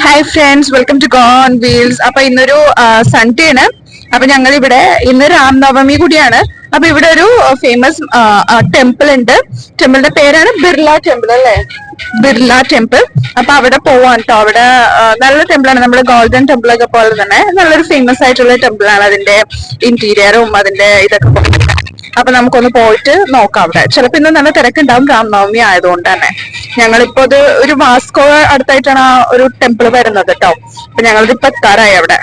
Hi friends, welcome to Go On Wheels. അപ്പൊ ഇന്നൊരു Sunday ആണ്. അപ്പൊ ഞങ്ങൾ ഇവിടെ ഇന്ന് രാംനവമി കൂടിയാണ്. അപ്പൊ ഇവിടെ ഒരു ഫേമസ് ടെമ്പിൾ ഉണ്ട്. ടെമ്പിളിന്റെ പേരാണ് ബിർള ടെമ്പിൾ അല്ലേ, ബിർള ടെമ്പിൾ. അപ്പൊ അവിടെ പോവാൻ കേട്ടോ. അവിടെ നല്ല ടെമ്പിൾ ആണ്, നമ്മുടെ ഗോൾഡൻ ടെമ്പിൾ ഒക്കെ പോലെ തന്നെ നല്ലൊരു ഫേമസ് ആയിട്ടുള്ള ടെമ്പിൾ ആണ്. അതിന്റെ ഇന്റീരിയറും അതിന്റെ ഇതൊക്കെ. അപ്പൊ നമുക്കൊന്ന് പോയിട്ട് നോക്കാം. അവിടെ ചിലപ്പോ ഇന്ന് നല്ല തിരക്കുണ്ടാവും, രാംനവമി ആയതുകൊണ്ട് തന്നെ. ഞങ്ങളിപ്പോ ഇത് ഒരു വാസ്കോ അടുത്തായിട്ടാണ് ആ ഒരു ടെമ്പിൾ വരുന്നത് കേട്ടോ. അപ്പൊ ഞങ്ങളിപ്പോ എത്താറായി അവിടെ.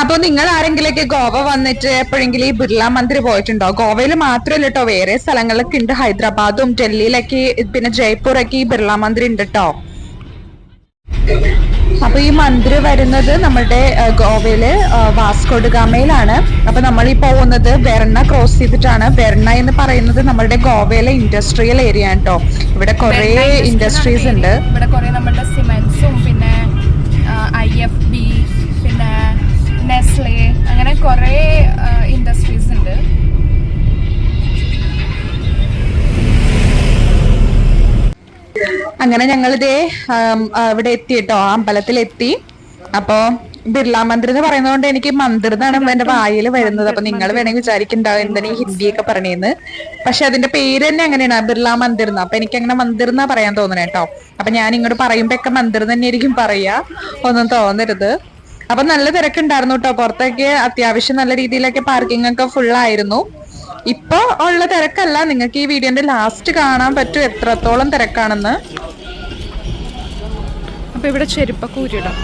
അപ്പൊ നിങ്ങൾ ആരെങ്കിലൊക്കെ ഗോവ വന്നിട്ട് എപ്പോഴെങ്കിലും ഈ ബിർള മന്ദിർ പോയിട്ടുണ്ടോ? ഗോവയിൽ മാത്രമല്ല കേട്ടോ, വേറെ സ്ഥലങ്ങളിലൊക്കെ ഉണ്ട്. ഹൈദരാബാദും ഡൽഹിയിലൊക്കെ പിന്നെ ജയ്പൂരൊക്കെ ഈ ബിർള മന്ദിർ ഉണ്ട് കേട്ടോ. അപ്പൊ ഈ മന്ദിർ വരുന്നത് നമ്മുടെ ഗോവയില് വാസ്കോഡഗാമയിലാണ്. അപ്പൊ നമ്മൾ ഈ പോകുന്നത് വെർണ ക്രോസ് ചെയ്തിട്ടാണ്. വെർണ എന്ന് പറയുന്നത് നമ്മുടെ ഗോവയിലെ ഇൻഡസ്ട്രിയൽ ഏരിയ ആണ് കേട്ടോ. ഇവിടെ കുറെ ഇൻഡസ്ട്രീസ് ഉണ്ട്. ഇവിടെ കുറെ നമ്മുടെ സിമെന്റ്സും പിന്നെ IFB പിന്നെ നെസ്ലെ അങ്ങനെ കുറെ ഇൻഡസ്ട്രീസ് ഉണ്ട്. അങ്ങനെ ഞങ്ങളിതേ ഇവിടെ എത്തി കേട്ടോ, അമ്പലത്തിൽ എത്തി. അപ്പൊ ബിർള മന്ദിർ എന്ന് പറയുന്നതുകൊണ്ട് എനിക്ക് മന്ദിർ എന്നാണ് എന്റെ വായിൽ വരുന്നത്. അപ്പൊ നിങ്ങൾ വേണമെങ്കിൽ വിചാരിക്കുന്നുണ്ടാവും എന്താണ് ഈ ഹിന്ദിയൊക്കെ പറഞ്ഞേന്ന്. പക്ഷെ അതിന്റെ പേര് തന്നെ അങ്ങനെയാണ്, ബിർള മന്ദിർ എന്ന്. അപ്പൊ എനിക്ക് അങ്ങനെ മന്ദിർ എന്നാ പറയാൻ തോന്നണേ കേട്ടോ. അപ്പൊ ഞാൻ ഇങ്ങോട്ട് പറയുമ്പോ ഒക്കെ മന്ദിർ തന്നെ ആയിരിക്കും പറയാ, ഒന്നും തോന്നരുത്. അപ്പൊ നല്ല തിരക്കുണ്ടായിരുന്നു കേട്ടോ. പുറത്തൊക്കെ അത്യാവശ്യം നല്ല രീതിയിലൊക്കെ പാർക്കിംഗ് ഒക്കെ ഫുൾ ആയിരുന്നു. ഇപ്പൊ ഉള്ള തിരക്കല്ല, നിങ്ങൾക്ക് ഈ വീഡിയോന്റെ ലാസ്റ്റ് കാണാൻ പറ്റും എത്രത്തോളം തിരക്കാണെന്ന്. അപ്പൊ ഇവിടെ ചെരുപ്പൊക്കെ ഊരിടാം.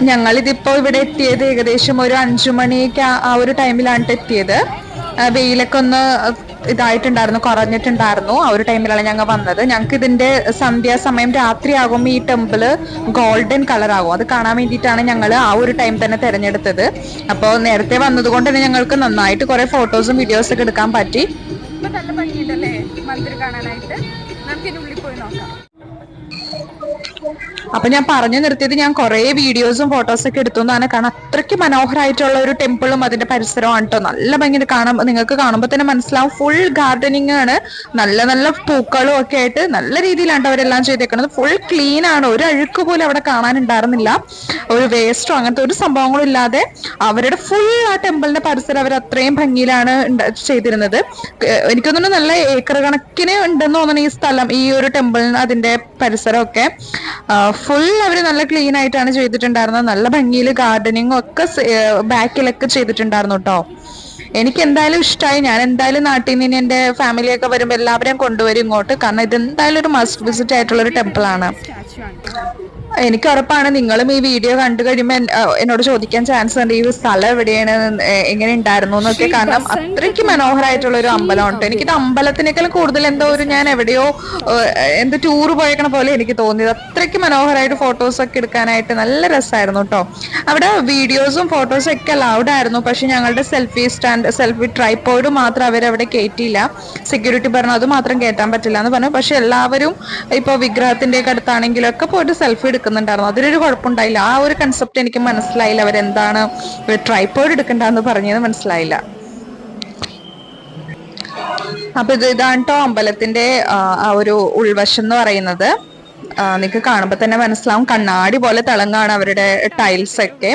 ഞങ്ങളിതിപ്പോ ഇവിടെ എത്തിയത് ഏകദേശം ഒരു 5 മണിക്ക് ആ ഒരു ടൈമിലാണ് എത്തിയത്. വെയിലൊക്കെ ഒന്ന് ഇതായിട്ടുണ്ടായിരുന്നു, കുറഞ്ഞിട്ടുണ്ടായിരുന്നു. ആ ഒരു ടൈമിലാണ് ഞങ്ങൾ വന്നത്. ഞങ്ങൾക്ക് ഇതിന്റെ സന്ധ്യാസമയം രാത്രിയാകുമ്പോൾ ഈ ടെമ്പിള് ഗോൾഡൻ കളർ ആകും. അത് കാണാൻ വേണ്ടിയിട്ടാണ് ഞങ്ങൾ ആ ഒരു ടൈം തന്നെ തിരഞ്ഞെടുത്തത്. അപ്പോൾ നേരത്തെ വന്നത് കൊണ്ട് തന്നെ ഞങ്ങൾക്ക് നന്നായിട്ട് കുറെ ഫോട്ടോസും വീഡിയോസും ഒക്കെ എടുക്കാൻ പറ്റി. നല്ല ഭംഗിയുണ്ടല്ലേ മന്ദിർ കാണാനായിട്ട്. നമുക്ക് ഇതിന്റെ ഉള്ളിൽ പോയി നോക്കാം. അപ്പൊ ഞാൻ പറഞ്ഞു നിർത്തിയത്, ഞാൻ കുറെ വീഡിയോസും ഫോട്ടോസും ഒക്കെ എടുത്തു എന്നാണ്. കാരണം അത്രയ്ക്ക് മനോഹരമായിട്ടുള്ള ഒരു ടെമ്പിളും അതിന്റെ പരിസരവും ആണ് കേട്ടോ. നല്ല ഭംഗി നിങ്ങൾക്ക് കാണുമ്പോൾ തന്നെ മനസ്സിലാവും. ഫുൾ ഗാർഡനിങ് ആണ്, നല്ല നല്ല പൂക്കളും ഒക്കെ ആയിട്ട് നല്ല രീതിയിലാണ് അവരെല്ലാം ചെയ്തേക്കുന്നത്. ഫുൾ ക്ലീൻ ആണ്, ഒരു അഴുക്ക് പോലും അവിടെ കാണാനുണ്ടായിരുന്നില്ല. ഒരു വേസ്റ്റോ അങ്ങനത്തെ ഒരു സംഭവങ്ങളും ഇല്ലാതെ അവരുടെ ഫുൾ ആ ടെമ്പിളിന്റെ പരിസരം അവർ അത്രയും ഭംഗിയിലാണ് ചെയ്തിരുന്നത്. എനിക്ക് തോന്നുന്നു നല്ല ഏക്കർ കണക്കിന് ഉണ്ടെന്ന് തോന്നുന്നു ഈ സ്ഥലം, ഈ ഒരു ടെമ്പിളിന് അതിന്റെ പരിസരം ഒക്കെ ഫുൾ അവര് നല്ല ക്ലീൻ ആയിട്ടാണ് ചെയ്തിട്ടുണ്ടായിരുന്നത്. നല്ല ഭംഗിയിൽ ഗാർഡനിങ് ഒക്കെ ബാക്കിലൊക്കെ ചെയ്തിട്ടുണ്ടായിരുന്നു കേട്ടോ. എനിക്ക് എന്തായാലും ഇഷ്ടമായി. ഞാൻ എന്തായാലും നാട്ടിൽ നിന്ന് എന്റെ ഫാമിലിയൊക്കെ വരുമ്പോൾ എല്ലാവരെയും കൊണ്ടുവരും ഇങ്ങോട്ട്. കാരണം ഇത് എന്തായാലും ഒരു മസ്റ്റ് വിസിറ്റ് ആയിട്ടുള്ള ഒരു ടെമ്പിൾ ആണ്. എനിക്ക് ഉറപ്പാണ് നിങ്ങളും ഈ വീഡിയോ കണ്ടു കഴിയുമ്പോൾ എന്നോട് ചോദിക്കാൻ ചാൻസ് ഉണ്ട് ഈ സ്ഥലം എവിടെയാണ്, എങ്ങനെ ഉണ്ടായിരുന്നു എന്നൊക്കെ. കാരണം അത്രയ്ക്ക് മനോഹരമായിട്ടുള്ള ഒരു അമ്പലമുണ്ട്. എനിക്കിത് അമ്പലത്തിനേക്കാളും കൂടുതൽ എന്തോ ഒരു ഞാൻ എവിടെയോ എന്തോ ടൂർ പോയേക്കണ പോലെ എനിക്ക് തോന്നിയത്. അത്രയ്ക്ക് മനോഹരമായിട്ട് ഫോട്ടോസ് ഒക്കെ എടുക്കാനായിട്ട് നല്ല രസമായിരുന്നു കേട്ടോ. അവിടെ വീഡിയോസും ഫോട്ടോസും ഒക്കെ അലൗഡ് ആയിരുന്നു. പക്ഷെ ഞങ്ങളുടെ സെൽഫി ട്രൈപോഡ് മാത്രം അവരവിടെ കയറ്റിയില്ല. സെക്യൂരിറ്റി പറഞ്ഞു അത് മാത്രം കയറ്റാൻ പറ്റില്ല എന്ന് പറഞ്ഞു. പക്ഷെ എല്ലാവരും ഇപ്പൊ വിഗ്രഹത്തിന്റെ ഒക്കെ അടുത്താണെങ്കിലും ഒക്കെ പോയിട്ട് സെൽഫി എടുക്കുന്നുണ്ടായിരുന്നു. അതിലൊരു കുഴപ്പമുണ്ടായില്ല. ആ ഒരു കൺസെപ്റ്റ് എനിക്ക് മനസ്സിലായില്ല. അവരെന്താണ് ട്രൈപോഡ് എടുക്കണ്ടെന്ന് പറഞ്ഞത് മനസ്സിലായില്ല. അപ്പൊ ഇതാണ് കേട്ടോ അമ്പലത്തിന്റെ ആ ഒരു ഉൾവശം എന്ന് പറയുന്നത്. നിങ്ങൾക്ക് കാണുമ്പോൾ തന്നെ മനസ്സിലാവും, കണ്ണാടി പോലെ തിളങ്ങാണ് അവരുടെ ടൈൽസ് ഒക്കെ.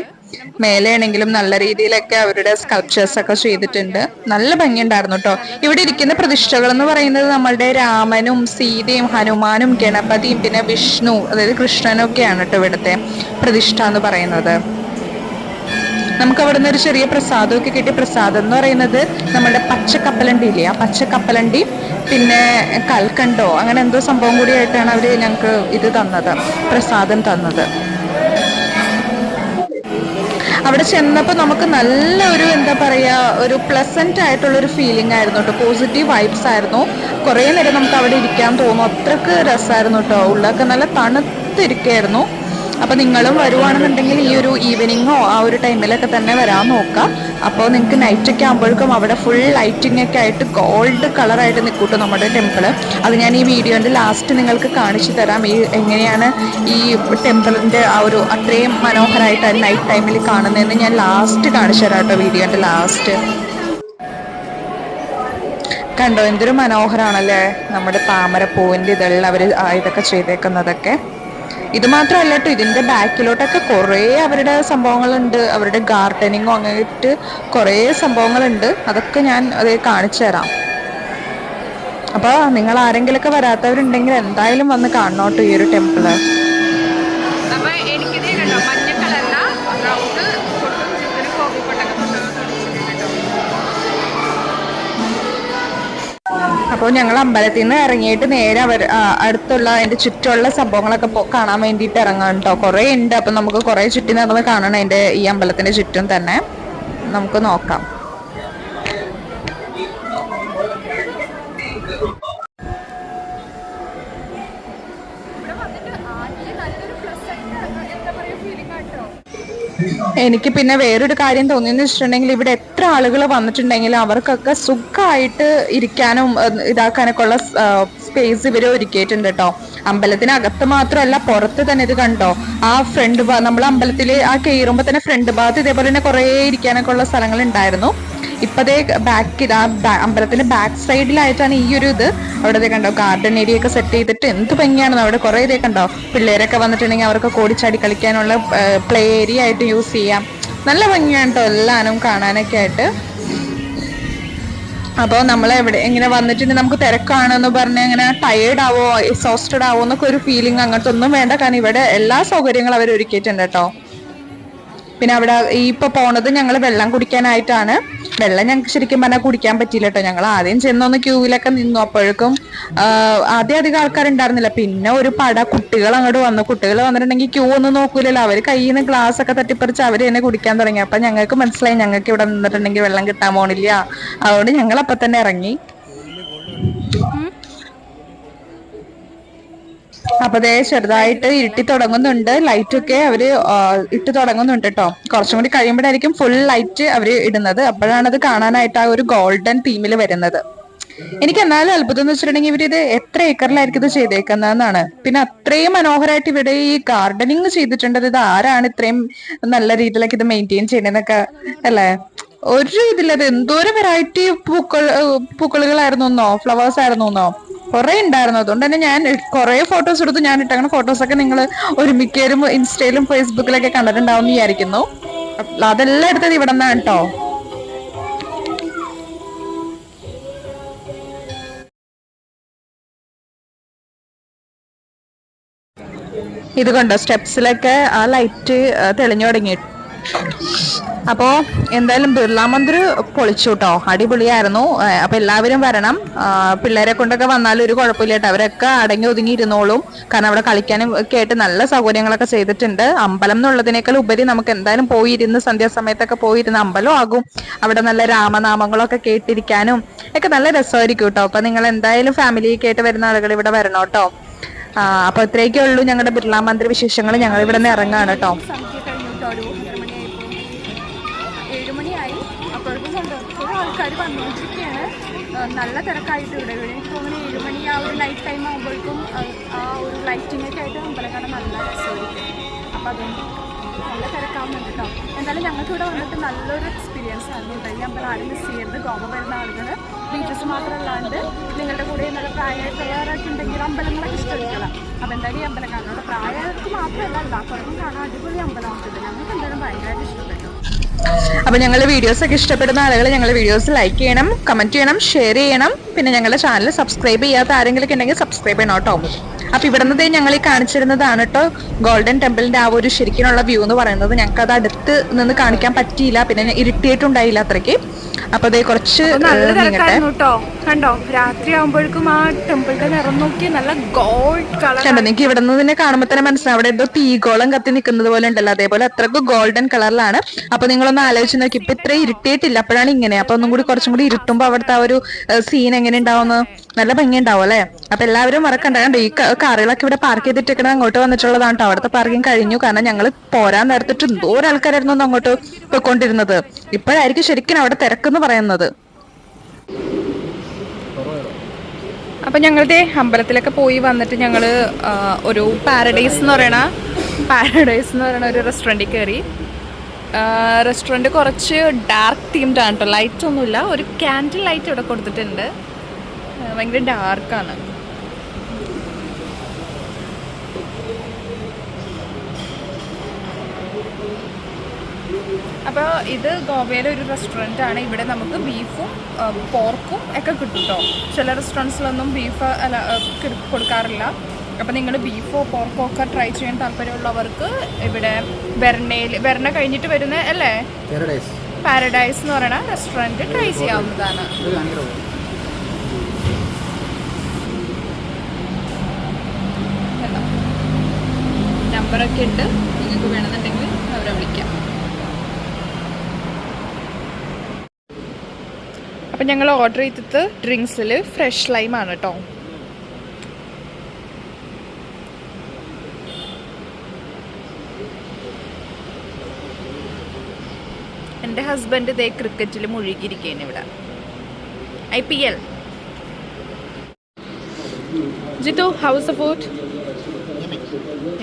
മേലെയാണെങ്കിലും നല്ല രീതിയിലൊക്കെ അവരുടെ സ്കൾപ്ചേഴ്സ് ഒക്കെ ചെയ്തിട്ടുണ്ട്. നല്ല ഭംഗിയുണ്ടായിരുന്നു കേട്ടോ. ഇവിടെ ഇരിക്കുന്ന പ്രതിഷ്ഠകൾ എന്ന് പറയുന്നത് നമ്മളുടെ രാമനും സീതയും ഹനുമാനും ഗണപതിയും പിന്നെ വിഷ്ണു, അതായത് കൃഷ്ണനും ഒക്കെയാണ് കേട്ടോ ഇവിടുത്തെ പ്രതിഷ്ഠ എന്ന് പറയുന്നത്. നമുക്ക് അവിടെ നിന്ന് ഒരു ചെറിയ പ്രസാദമൊക്കെ കിട്ടി. പ്രസാദം എന്ന് പറയുന്നത് നമ്മുടെ പച്ചക്കപ്പലണ്ടി ഇല്ലേ, ആ പച്ചക്കപ്പലണ്ടി പിന്നെ കൽക്കണ്ടോ അങ്ങനെ എന്തോ സംഭവം കൂടിയായിട്ടാണ് അവര് ഞങ്ങൾക്ക് ഇത് തന്നത്, പ്രസാദം തന്നത്. അവിടെ ചെന്നപ്പോൾ നമുക്ക് നല്ല ഒരു എന്താ പറയാ, ഒരു പ്ലസന്റ് ആയിട്ടുള്ള ഒരു ഫീലിംഗ് ആയിരുന്നു കേട്ടോ. പോസിറ്റീവ് വൈബ്സ് ആയിരുന്നു. കുറെ നേരം നമുക്ക് അവിടെ ഇരിക്കാൻ തോന്നും, അത്രക്ക് രസമായിരുന്നു കേട്ടോ. ഉള്ളൊക്കെ നല്ല തണുത്തിരിക്കായിരുന്നു. അപ്പൊ നിങ്ങളും വരുവാണെന്നുണ്ടെങ്കിൽ ഈ ഒരു ഈവനിങ്ങോ ആ ഒരു ടൈമിലൊക്കെ തന്നെ വരാൻ നോക്കാം. അപ്പോൾ നിങ്ങൾക്ക് നൈറ്റൊക്കെ ആകുമ്പോഴേക്കും അവിടെ ഫുൾ ലൈറ്റിംഗ് ഒക്കെ ആയിട്ട് ഗോൾഡ് കളറായിട്ട് നിൽക്കൂട്ടോ നമ്മുടെ ടെമ്പിള്. അത് ഞാൻ ഈ വീഡിയോന്റെ ലാസ്റ്റ് നിങ്ങൾക്ക് കാണിച്ചു തരാം. ഈ എങ്ങനെയാണ് ഈ ടെമ്പിളിന്റെ ആ ഒരു അത്രയും മനോഹരമായിട്ട് നൈറ്റ് ടൈമിൽ കാണുന്നതെന്ന് ഞാൻ ലാസ്റ്റ് കാണിച്ചു തരാം കേട്ടോ, വീഡിയോന്റെ ലാസ്റ്റ്. കണ്ടോ എന്തൊരു മനോഹരാണല്ലേ നമ്മുടെ താമരപ്പൂവിന്റെ ഇതെല്ലാം അവര് ഇതൊക്കെ ചെയ്തേക്കുന്നതൊക്കെ. ഇത് മാത്രമല്ല കേട്ടോ, ഇതിന്റെ ബാക്കിലോട്ടൊക്കെ കുറേ അവരുടെ സംഭവങ്ങളുണ്ട്. അവരുടെ ഗാർഡനിങ്ങോ അങ്ങനെയിട്ട് കുറേ സംഭവങ്ങളുണ്ട്. അതൊക്കെ ഞാൻ അത് കാണിച്ചു തരാം. അപ്പൊ നിങ്ങൾ ആരെങ്കിലൊക്കെ വരാത്തവരുണ്ടെങ്കിൽ എന്തായാലും വന്ന് കാണണോട്ടോ ഈ ഒരു ടെമ്പിള്. അപ്പൊ എനിക്കിത് കണ്ടോ മഞ്ഞ കളറല്ല റൗണ്ട് അപ്പോൾ ഞങ്ങൾ അമ്പലത്തിൽ നിന്ന് ഇറങ്ങിയിട്ട് നേരെ അടുത്തുള്ള അതിന്റെ ചുറ്റുമുള്ള സംഭവങ്ങളൊക്കെ കാണാൻ വേണ്ടിയിട്ട് ഇറങ്ങാൻ കേട്ടോ. കുറേ ഉണ്ട്. അപ്പൊ നമുക്ക് കുറേ ചുറ്റി നടന്ന് കാണണം അതിന്റെ ഈ അമ്പലത്തിന്റെ ചുറ്റും തന്നെ. നമുക്ക് നോക്കാം. എനിക്ക് പിന്നെ വേറൊരു കാര്യം തോന്നിയെന്ന് വെച്ചിട്ടുണ്ടെങ്കിൽ ഇവിടെ എത്ര ആളുകൾ വന്നിട്ടുണ്ടെങ്കിലും അവർക്കൊക്കെ സുഖമായിട്ട് ഇരിക്കാനും ഇതാക്കാനൊക്കെ ഉള്ള സ്പേസ് ഇവര് ഒരുക്കിയിട്ടുണ്ട് കേട്ടോ. അമ്പലത്തിനകത്ത് മാത്രമല്ല പുറത്ത് തന്നെ ഇത് കണ്ടോ, ആ ഫ്രണ്ട് നമ്മൾ അമ്പലത്തില് ആ കയറുമ്പോ തന്നെ ഫ്രണ്ട് ഭാഗത്ത് ഇതേപോലെ തന്നെ കുറേ ഇരിക്കാനൊക്കെ ഉള്ള സ്ഥലങ്ങൾ ഉണ്ടായിരുന്നു. ഇപ്പതേ അമ്പലത്തിന്റെ ബാക്ക് സൈഡിലായിട്ടാണ് ഈ ഒരു ഇത്. അവിടെ കണ്ടോ ഗാർഡൻ ഏരിയ ഒക്കെ സെറ്റ് ചെയ്തിട്ട് എന്ത് ഭംഗിയാണെന്ന്. അവിടെ കുറെ ഇതേ കണ്ടോ, പിള്ളേരൊക്കെ വന്നിട്ടുണ്ടെങ്കിൽ അവർക്ക് ഓടിച്ചാടി കളിക്കാനുള്ള പ്ലേ ഏരിയ ആയിട്ട് യൂസ് ചെയ്യാം. നല്ല ഭംഗിയാണ് കേട്ടോ എല്ലാനും കാണാനൊക്കെ ആയിട്ട്. അപ്പോൾ നമ്മൾ ഇങ്ങനെ വന്നിട്ടുണ്ടെങ്കിൽ നമുക്ക് തിരക്കാണെന്ന് പറഞ്ഞ് ഇങ്ങനെ ടയേർഡ് ആവോ എക്സോസ്റ്റഡ് ആവോ എന്നൊക്കെ ഒരു ഫീലിംഗ് അങ്ങനത്തെ ഒന്നും വേണ്ട. കാരണം ഇവിടെ എല്ലാ സൗകര്യങ്ങളും അവർ ഒരുക്കിയിട്ടുണ്ട് കേട്ടോ. പിന്നെ അവിടെ ഇപ്പൊ പോണത് ഞങ്ങൾ വെള്ളം കുടിക്കാനായിട്ടാണ്. വെള്ളം ഞങ്ങൾക്ക് ശരിക്കും പറഞ്ഞാൽ കുടിക്കാൻ പറ്റിയില്ല കേട്ടോ. ഞങ്ങൾ ആദ്യം ചെന്നൊന്ന് ക്യൂവിലൊക്കെ നിന്നു. അപ്പോഴേക്കും ആദ്യം അധികം ആൾക്കാരുണ്ടായിരുന്നില്ല. പിന്നെ ഒരു കുട്ടികൾ അങ്ങോട്ട് വന്നു. കുട്ടികൾ വന്നിട്ടുണ്ടെങ്കിൽ ക്യൂ ഒന്നും നോക്കൂലല്ലോ. അവർ കയ്യിൽ നിന്ന് ഗ്ലാസ് ഒക്കെ തട്ടിപ്പറിച്ച് അവർ തന്നെ കുടിക്കാൻ തുടങ്ങി. അപ്പൊ ഞങ്ങൾക്ക് മനസ്സിലായി ഞങ്ങൾക്ക് ഇവിടെ നിന്നിട്ടുണ്ടെങ്കിൽ വെള്ളം കിട്ടാൻ പോണില്ല. അതുകൊണ്ട് ഞങ്ങൾ അപ്പൊ തന്നെ ഇറങ്ങി. അപ്പൊ ദേ ചെറുതായിട്ട് ഇരുട്ടി തുടങ്ങുന്നുണ്ട്. ലൈറ്റൊക്കെ അവര് ഇട്ട് തുടങ്ങുന്നുണ്ട് കേട്ടോ. കുറച്ചും കൂടി കഴിയുമ്പോഴായിരിക്കും ഫുൾ ലൈറ്റ് അവര് ഇടുന്നത്. അപ്പോഴാണ് അത് കാണാനായിട്ട് ആ ഒരു ഗോൾഡൻ തീമിൽ വരുന്നത്. എനിക്ക് എന്നാലും അത്ഭുതം എന്ന് വെച്ചിട്ടുണ്ടെങ്കിൽ ഇവരിത് എത്ര ഏക്കറിലായിരിക്കും ഇത് ചെയ്തേക്കുന്നതെന്നാണ്. പിന്നെ അത്രയും മനോഹരമായിട്ട് ഇവിടെ ഈ ഗാർഡനിങ് ചെയ്തിട്ടുണ്ട്. ഇത് ആരാണ് ഇത്രയും നല്ല രീതിയിലൊക്കെ ഇത് മെയിൻറ്റെയിൻ ചെയ്യണമെന്നൊക്കെ അല്ലേ. ഒരു ഇതിലത് എന്തോരം വെറൈറ്റി പൂക്കളുകളായിരുന്നു ഫ്ലവേഴ്സ് ആയിരുന്നു കുറെ ഉണ്ടായിരുന്നു. അതുകൊണ്ട് തന്നെ ഞാൻ കുറെ ഫോട്ടോസ് എടുത്തു. ഞാൻ ഇട്ടങ്ങനെ ഫോട്ടോസൊക്കെ നിങ്ങൾ മിക്കവരും ഇൻസ്റ്റയിലും ഫേസ്ബുക്കിലൊക്കെ കണ്ടിട്ടുണ്ടാവും എന്ന് വിചാരിക്കുന്നു. അതെല്ലാം എടുത്തത് ഇവിടെ നിന്നാണ് കേട്ടോ. ഇത് കണ്ടോ സ്റ്റെപ്സിലൊക്കെ ആ ലൈറ്റ് തെളിഞ്ഞു തുടങ്ങി. അപ്പോ എന്തായാലും ബിർള മന്ദിർ പൊളിച്ചു കേട്ടോ. അടിപൊളിയായിരുന്നു. അപ്പൊ എല്ലാവരും വരണം. പിള്ളേരെ കൊണ്ടൊക്കെ വന്നാലും ഒരു കുഴപ്പമില്ല കേട്ടോ. അവരൊക്കെ അടങ്ങി ഒതുങ്ങി ഇരുന്നോളും. കാരണം അവിടെ കളിക്കാനും ഒക്കെ ആയിട്ട് നല്ല സൗകര്യങ്ങളൊക്കെ ചെയ്തിട്ടുണ്ട്. അമ്പലം എന്നുള്ളതിനേക്കാൾ ഉപരി നമുക്ക് എന്തായാലും പോയിരുന്ന് സന്ധ്യാസമയത്തൊക്കെ പോയിരുന്ന് അമ്പലം ആകും. അവിടെ നല്ല രാമനാമങ്ങളൊക്കെ കേട്ടിരിക്കാനും ഒക്കെ നല്ല രസമായിരിക്കും കേട്ടോ. അപ്പൊ നിങ്ങൾ എന്തായാലും ഫാമിലിയൊക്കെ ആയിട്ട് വരുന്ന ആളുകൾ ഇവിടെ വരണം കേട്ടോ. അപ്പൊ ഇത്രയൊക്കെ ഉള്ളൂ ഞങ്ങളുടെ ബിർള മന്ദിർ വിശേഷങ്ങൾ. ഞങ്ങൾ ഇവിടെ നിന്ന് ഇറങ്ങാണ് കേട്ടോ. 7 മണിയായി. അപ്പോഴേക്കും ആൾക്കാർ വന്നുകൊണ്ടിരിക്കുകയാണ്. നല്ല തിരക്കായിട്ട് ഇവിടെ. എനിക്ക് തോന്നുന്നു 7 മണി ആ ഒരു നൈറ്റ് ടൈം ആകുമ്പോഴേക്കും ആ ഒരു ലൈറ്റിംഗ് ഒക്കെ ആയിട്ട് അമ്പലക്കാട് നല്ല രസമായിരിക്കും. അപ്പം അതുകൊണ്ട് നല്ല തിരക്കാവുന്നുണ്ട് കേട്ടോ. എന്തായാലും ഞങ്ങൾക്ക് ഇവിടെ വന്നിട്ട് നല്ലൊരു എക്സ്പീരിയൻസ് ആയിരുന്നു കേട്ടോ. ഈ അമ്പലം ആരും മിസ് ചെയ്യരുത്. ഗോവ വരുന്ന ആളുകൾ ബീച്ചസ് മാത്രമല്ലാണ്ട് നിങ്ങളുടെ കൂടെ നല്ല പ്രായമായിട്ടുള്ളവരൊക്കെ ഉണ്ടെങ്കിൽ അമ്പലങ്ങളൊക്കെ ഇഷ്ടപ്പെടുക്കണം. അപ്പം എന്തായാലും ഈ അമ്പലം കാണുന്നത് പ്രായർക്ക് മാത്രമല്ല എല്ലാവർക്കും കാണാൻ അടിപൊളി അമ്പലമാക്കിയത്. ഞങ്ങൾക്ക് എന്തായാലും ഭയങ്കരമായിട്ട് ഇഷ്ടപ്പെട്ടു. അപ്പൊ ഞങ്ങളുടെ വീഡിയോസ് ഒക്കെ ഇഷ്ടപ്പെടുന്ന ആളുകൾ ഞങ്ങളുടെ വീഡിയോസ് ലൈക്ക് ചെയ്യണം, കമന്റ് ചെയ്യണം, ഷെയർ ചെയ്യണം. പിന്നെ ഞങ്ങളുടെ ചാനൽ സബ്സ്ക്രൈബ് ചെയ്യാത്ത ആരെങ്കിലും ഉണ്ടെങ്കിൽ സബ്സ്ക്രൈബ് ചെയ്യണം കേട്ടോ. അപ്പൊ ഇവിടുന്ന് ഞങ്ങൾ ഈ കാണിച്ചിരുന്നതാണ് കേട്ടോ ഗോൾഡൻ ടെമ്പിളിന്റെ ആ ഒരു ശരിക്കുള്ള വ്യൂ എന്ന് പറയുന്നത്. ഞങ്ങൾക്ക് അത് അടുത്ത് നിന്ന് കാണിക്കാൻ പറ്റിയില്ല. പിന്നെ ഇരുട്ടിയിട്ടുണ്ടായില്ല അത്രയ്ക്ക്. അപ്പൊ അതേ കുറച്ച് കണ്ടോ രാത്രി ആകുമ്പോഴേക്കും ആ ടെമ്പിളിന്റെ നിറം നോക്കി നല്ല ഗോൾഡ് കളർ കണ്ടോ. നിങ്ങൾക്ക് ഇവിടെ നിന്ന് തന്നെ കാണുമ്പോൾ തന്നെ മനസ്സിലാവും അവിടെ എന്തോ തീഗോളം കത്തി നിൽക്കുന്നത് പോലെ ഉണ്ടല്ലോ. അതേപോലെ അത്രക്ക് ഗോൾഡൻ കളറിലാണ്. അപ്പൊ നിങ്ങളൊന്ന് ആലോചിച്ച് നോക്കി. ഇപ്പൊ ഇത്രയും ഇരുട്ടിയിട്ടില്ല, അപ്പോഴാണ് ഇങ്ങനെ. അപ്പൊ ഒന്നും കൂടി കുറച്ചും കൂടി ഇരുട്ടുമ്പോ അവിടുത്തെ ആ ഒരു സീൻ എങ്ങനെ ഉണ്ടാവുമെന്ന് നല്ല ഭംഗി ഉണ്ടാവും അല്ലെ. അപ്പൊ എല്ലാവരും മറക്കണ്ട. കണ്ടോ ഈ കാറുകളൊക്കെ ഇവിടെ പാർക്ക് ചെയ്തിട്ടേക്കണത് അങ്ങോട്ട് വന്നിട്ടുള്ളതാണ് കേട്ടോ. അവിടുത്തെ പാർക്കിംഗ് കഴിഞ്ഞു. കാരണം ഞങ്ങൾ പോരാൻ നേരത്തിട്ട് എന്തോരം ആൾക്കാരായിരുന്നു അങ്ങോട്ട് പോയിക്കൊണ്ടിരുന്നത്. ഇപ്പോഴായിരിക്കും ശരിക്കും അവിടെ തിരക്കെന്ന് പറയുന്നത്. അപ്പം ഞങ്ങളുടെ അമ്പലത്തിലൊക്കെ പോയി വന്നിട്ട് ഞങ്ങൾ ഒരു പാരഡൈസ് എന്ന് പറയണ ഒരു റെസ്റ്റോറൻറ്റിൽ കയറി. റെസ്റ്റോറൻറ്റ് കുറച്ച് ഡാർക്ക് തീംഡ് ആണ് കേട്ടോ. ലൈറ്റ് ഒന്നുമില്ല, ഒരു ക്യാൻഡിൽ ലൈറ്റ് ഇവിടെ കൊടുത്തിട്ടുണ്ട്. ഭയങ്കര ഡാർക്കാണ്. അപ്പോൾ ഇത് ഗോവയിലെ ഒരു റെസ്റ്റോറൻ്റ് ആണ്. ഇവിടെ നമുക്ക് ബീഫും പോർക്കും ഒക്കെ കിട്ടും കേട്ടോ. ചില റെസ്റ്റോറൻറ്റ്സിലൊന്നും ബീഫ് കൊടുക്കാറില്ല. അപ്പോൾ നിങ്ങൾ ബീഫോ പോർക്കോ ഒക്കെ ട്രൈ ചെയ്യാൻ താല്പര്യമുള്ളവർക്ക് ഇവിടെ വെർണ കഴിഞ്ഞിട്ട് വരുന്ന അല്ലേ പാരഡൈസ് എന്ന് പറയുന്ന റെസ്റ്റോറൻറ്റ് ട്രൈ ചെയ്യാവുന്നതാണ്. നമ്പറൊക്കെ ഉണ്ട്, നിങ്ങൾക്ക് വേണമെന്നുണ്ടെങ്കിൽ അവരെ വിളിക്കാം. അപ്പം ഞങ്ങൾ ഓർഡർ ചെയ്തത് ഡ്രിങ്ക്സിൽ ഫ്രഷ് ലൈമാണ് കേട്ടോ. എൻ്റെ ഹസ്ബൻഡ് ഇതേ ക്രിക്കറ്റിൽ മുഴുകിയിരിക്കുകയാണ് ഇവിടെ. IPL. Jithu, how's the food?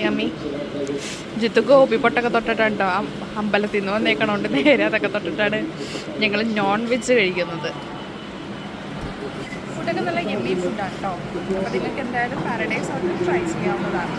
Yummy. Jithu Gopi പൊട്ടൊക്കെ തൊട്ടിട്ടുണ്ടോ? അമ്പലത്തിൽ നിന്ന് വന്നേക്കണോണ്ട് നേരെ അതൊക്കെ തൊട്ടിട്ടാണ് ഞങ്ങൾ നോൺ വെജ് കഴിക്കുന്നത്. ഫുഡൊക്കെ നല്ല യമ്മി ഫുഡാണ് കേട്ടോ. അപ്പോൾ നിങ്ങൾക്ക് എന്തായാലും പാരഡൈസ് ഒക്കെ ട്രൈ ചെയ്യാവുന്നതാണ്.